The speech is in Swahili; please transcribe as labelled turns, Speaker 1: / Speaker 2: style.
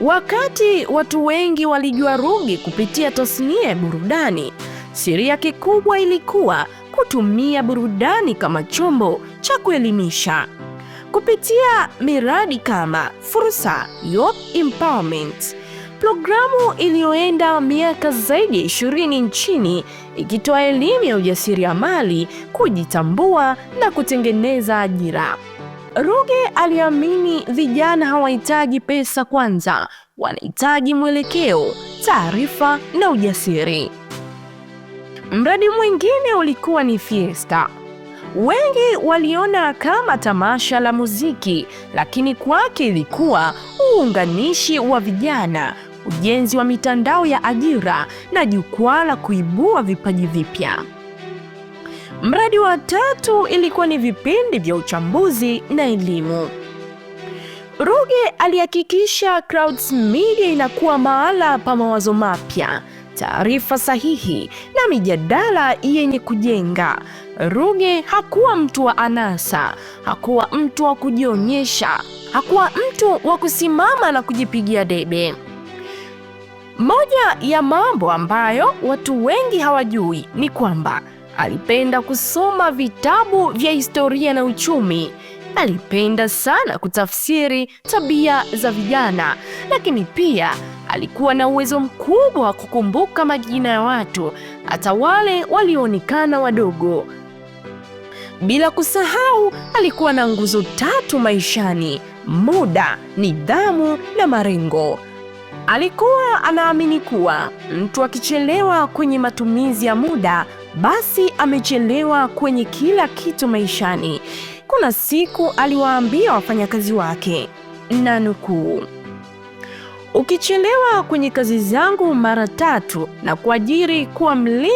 Speaker 1: Wakati watu wengi walijua Ruge kupitia tasnia ya burudani, siri yake kubwa ilikuwa kutumia burudani kama chombo cha kuelimisha. Kupitia miradi kama Fursa Youth Empowerment, programu iliyoenda miaka zaidi ya 20 nchini ikitoa elimu ya ujasiriamali, kujitambua na kutengeneza ajira. Ruge aliamini vijana hawahitaji pesa kwanza, wanahitaji mwelekeo, taarifa na ujasiri. Mradi mwingine ulikuwa ni Fiesta. Wengi waliona kama tamasha la muziki, lakini kwake ilikuwa uunganishi wa vijana, ujenzi wa mitandao ya ajira na jukwaa la kuibua vipaji vipya. Mradi wa tatu ilikuwa ni vipindi vya uchambuzi na elimu. Ruge alihakikisha Clouds Media inakuwa mahala pa mawazo mapya, taarifa sahihi na mijadala yenye kujenga. Ruge hakuwa mtu wa anasa, hakuwa mtu wa kujionyesha, hakuwa mtu wa kusimama na kujipigia debe. Moja ya mambo ambayo watu wengi hawajui ni kwamba alipenda kusoma vitabu vya historia na uchumi. Alipenda sana kutafsiri tabia za vijana, lakini pia alikuwa na uwezo mkubwa wa kukumbuka majina ya watu, hata wale walioonekana wadogo. Bila kusahau, alikuwa na nguzo 3 maishani: muda, nidhamu na malengo. Alikuwa anaamini kuwa mtu akichelewa kwenye matumizi ya muda, basi amechelewa kwenye kila kitu maishani. Kuna siku aliwaambia wafanyakazi wake, na nukuu, "Ukichelewa kwenye kazi zangu mara 3 na kuajiri kuwa mlinzi